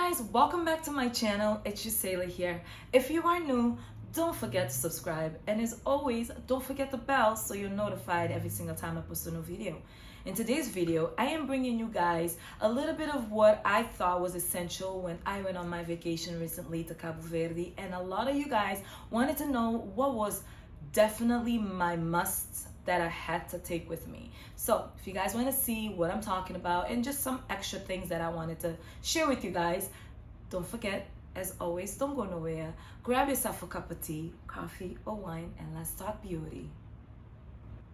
guys, welcome back to my channel. It's your Sailor here. If you are new, don't forget to subscribe, and as always, don't forget the bell so you're notified every single time I post a new video. In today's video, I am bringing you guys a little bit of what I thought was essential when I went on my vacation recently to Cabo Verde, and a lot of you guys wanted to know what was definitely my musts that I had to take with me. So if you guys want to see what I'm talking about and just some extra things that I wanted to share with you guys, don't forget, as always, don't go nowhere. Grab yourself a cup of tea, coffee, or wine, and let's talk beauty.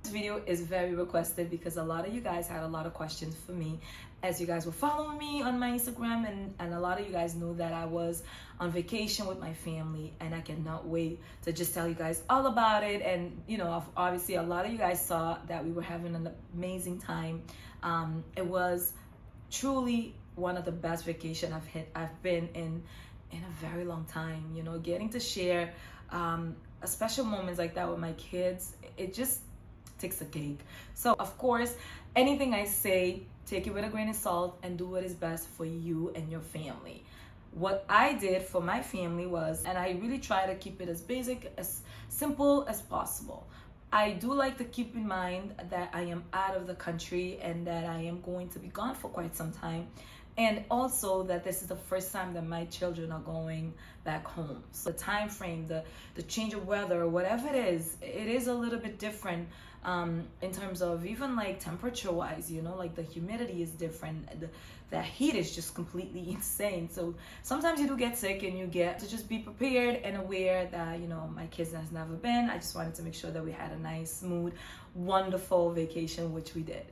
This video is very requested because a lot of you guys had a lot of questions for me as you guys were following me on my Instagram, and a lot of you guys knew that I was on vacation with my family, and I cannot wait to just tell you guys all about it. And you know, obviously a lot of you guys saw that we were having an amazing time. It was truly one of the best vacation I've been in a very long time. You know, getting to share a special moments like that with my kids, it just takes a cake. So of course, anything I say, take it with a grain of salt and do what is best for you and your family. What I did for my family was, and I really try to keep it as basic, as simple as possible. I do like to keep in mind that I am out of the country and that I am going to be gone for quite some time. And also that this is the first time that my children are going back home. So the time frame, the change of weather, whatever it is a little bit different in terms of even like temperature wise, you know, like the humidity is different. The heat is just completely insane. So sometimes you do get sick, and you get to just be prepared and aware that, you know, my kids has never been. I just wanted to make sure that we had a nice, smooth, wonderful vacation, which we did.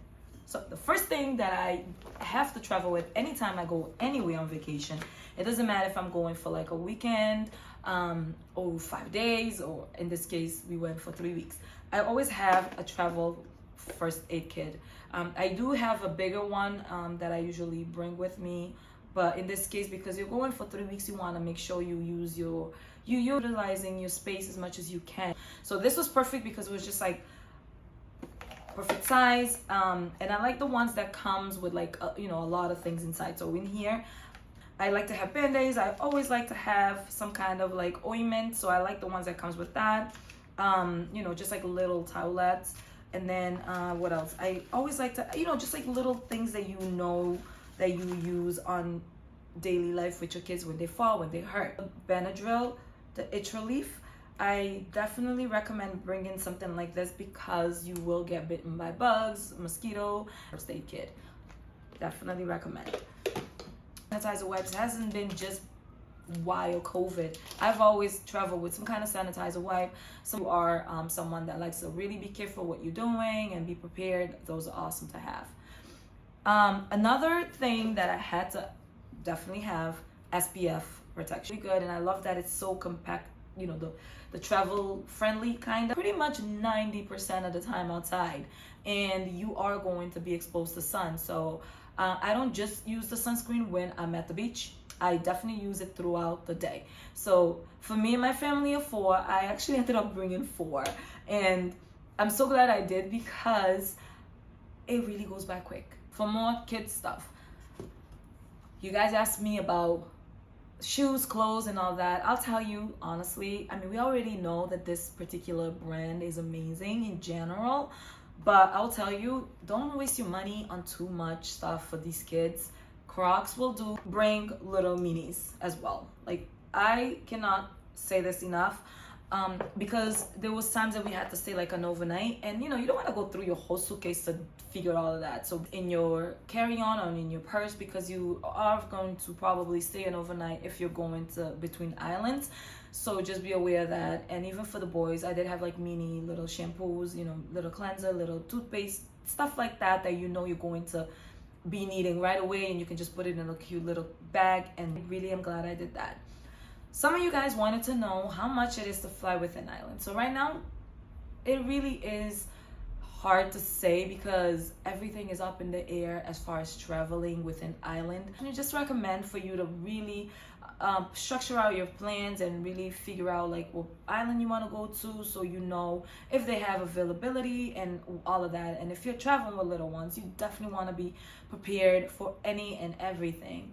So the first thing that I have to travel with anytime I go anywhere on vacation, it doesn't matter if I'm going for like a weekend or 5 days, or in this case, we went for 3 weeks. I always have a travel first aid kit. I do have a bigger one that I usually bring with me, but in this case, because you're going for 3 weeks, you want to make sure you're utilizing your space as much as you can. So this was perfect because it was just like perfect size, and I like the ones that comes with like you know, a lot of things inside. So in here, I like to have band-aids. I always like to have some kind of like ointment, so I like the ones that comes with that. You know, just like little towelettes. And then what else? I always like to, you know, just like little things that you know that you use on daily life with your kids when they fall, when they hurt. Benadryl, the itch relief. I definitely recommend bringing something like this because you will get bitten by bugs, mosquito, first aid kit. Definitely recommend. Sanitizer wipes hasn't been just while COVID. I've always traveled with some kind of sanitizer wipe. So you are someone that likes to really be careful what you're doing and be prepared. Those are awesome to have. Another thing that I had to definitely have, SPF protection. Good, and I love that it's so compact. You know, the travel friendly kind of, pretty much 90% of the time outside, and you are going to be exposed to sun. So I don't just use the sunscreen when I'm at the beach. I definitely use it throughout the day. So for me and my family of 4, I actually ended up bringing 4, and I'm so glad I did because it really goes by quick. For more kids stuff, you guys asked me about shoes, clothes, and all that. I'll tell you honestly, I mean, we already know that this particular brand is amazing in general, but I'll tell you, don't waste your money on too much stuff for these kids. Crocs will do. Bring little minis as well. Like, I cannot say this enough, because there was times that we had to stay like an overnight, and you know, you don't want to go through your whole suitcase to figure all of that. So in your carry-on or in your purse, because you are going to probably stay an overnight if you're going to between islands. So just be aware of that. And even for the boys, I did have like mini little shampoos, you know, little cleanser, little toothpaste, stuff like that you know you're going to be needing right away, and you can just put it in a cute little bag. And really, I'm glad I did that. Some of you guys wanted to know how much it is to fly within island. So right now, it really is hard to say because everything is up in the air as far as traveling within island. And I just recommend for you to really structure out your plans and really figure out like what island you want to go to, so you know if they have availability and all of that. And if you're traveling with little ones, you definitely want to be prepared for any and everything.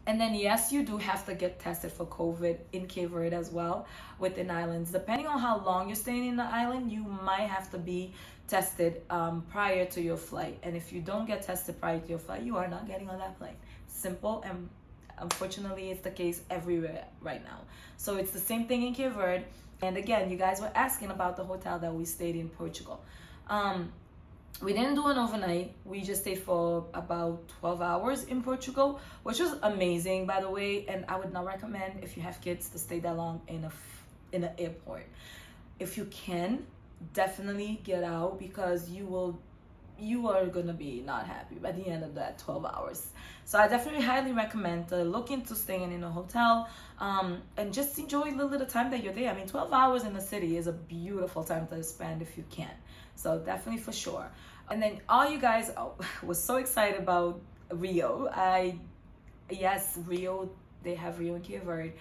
And then yes, you do have to get tested for COVID in Cape Verde as well within islands. Depending on how long you're staying in the island, you might have to be tested prior to your flight. And if you don't get tested prior to your flight, you are not getting on that plane. Simple, and unfortunately it's the case everywhere right now. So it's the same thing in Cape Verde. And again, you guys were asking about the hotel that we stayed in Portugal. We didn't do an overnight. We just stayed for about 12 hours in Portugal, which was amazing, by the way. And I would not recommend, if you have kids, to stay that long in an airport. If you can, definitely get out, because you are gonna be not happy by the end of that 12 hours. So I definitely highly recommend to look into staying in a hotel, and just enjoy the little time that you're there. I mean, 12 hours in the city is a beautiful time to spend if you can. So definitely, for sure. And then all you guys was so excited about Rio. Yes, Rio, they have Rio in Cabo Verde.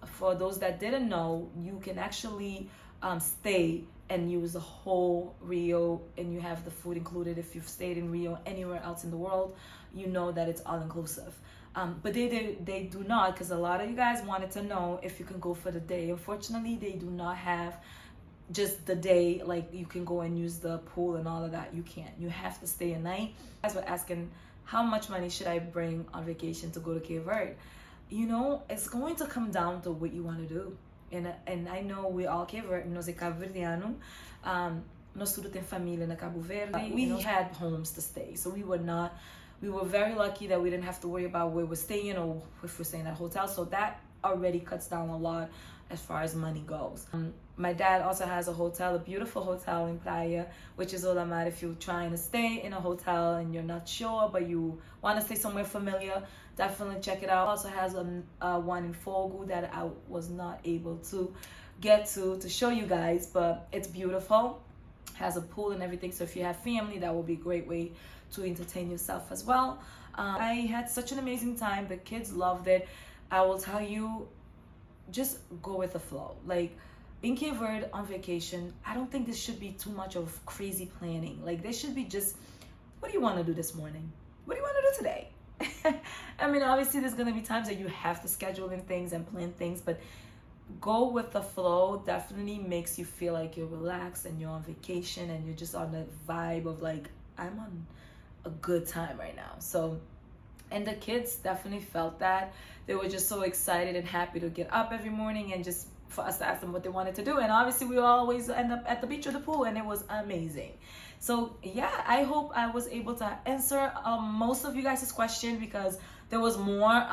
For those that didn't know, you can actually stay and use the whole Rio, and you have the food included. If you've stayed in Rio anywhere else in the world, you know that it's all inclusive. But they do not, because a lot of you guys wanted to know if you can go for the day. Unfortunately, they do not have just the day, like you can go and use the pool and all of that. You can't. You have to stay a night. You guys were asking, how much money should I bring on vacation to go to Cape Verde? You know, it's going to come down to what you want to do. And I know we all Cape Verde, nós é Cabo Verdeano, nós tudo tem família na Cabo Verde. We had homes to stay, so we were very lucky that we didn't have to worry about where we're staying or if we're staying at a hotel. So that already cuts down a lot as far as money goes. My dad also has a hotel, a beautiful hotel in Praia, which is Olamar. If you're trying to stay in a hotel and you're not sure, but you want to stay somewhere familiar, definitely check it out. Also has one in Fogo that I was not able to get to show you guys, but it's beautiful. Has a pool and everything, so if you have family, that will be a great way to entertain yourself as well. I had such an amazing time. The kids loved it. I will tell you, just go with the flow. Like in Cape Verde on vacation, I don't think this should be too much of crazy planning. Like they should be just, what do you want to do this morning? What do you want to do today? I mean, obviously there's gonna be times that you have to schedule in things and plan things, but go with the flow definitely makes you feel like you're relaxed and you're on vacation and you're just on the vibe of like, I'm on a good time right now. So, and the kids definitely felt that. They were just so excited and happy to get up every morning and just for us to ask them what they wanted to do. And obviously we always end up at the beach or the pool, and it was amazing. So yeah, I hope I was able to answer most of you guys' question, because there was more,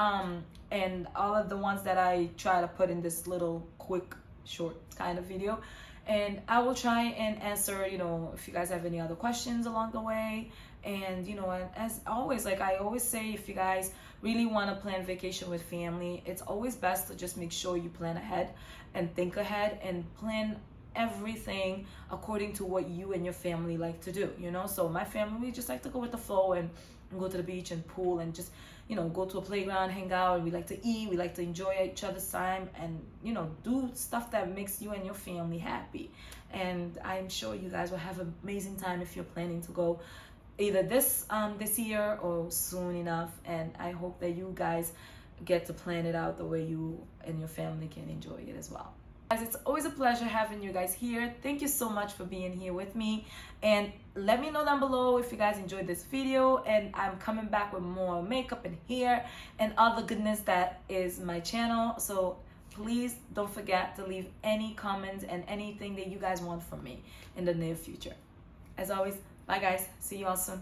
and all of the ones that I try to put in this little quick short kind of video. And I will try and answer, you know, if you guys have any other questions along the way. And you know, and as always, like I always say, if you guys really want to plan vacation with family, it's always best to just make sure you plan ahead and think ahead and plan everything according to what you and your family like to do, you know. So my family, we just like to go with the flow and go to the beach and pool and just, you know, go to a playground, hang out. We like to eat, we like to enjoy each other's time, and you know, do stuff that makes you and your family happy. And I'm sure you guys will have an amazing time if you're planning to go either this year or soon enough. And I hope that you guys get to plan it out the way you and your family can enjoy it as well. Guys, it's always a pleasure having you guys here. Thank you so much for being here with me, and let me know down below if you guys enjoyed this video. And I'm coming back with more makeup and hair and all the goodness that is my channel. So please don't forget to leave any comments and anything that you guys want from me in the near future. As always, bye guys, see you all soon.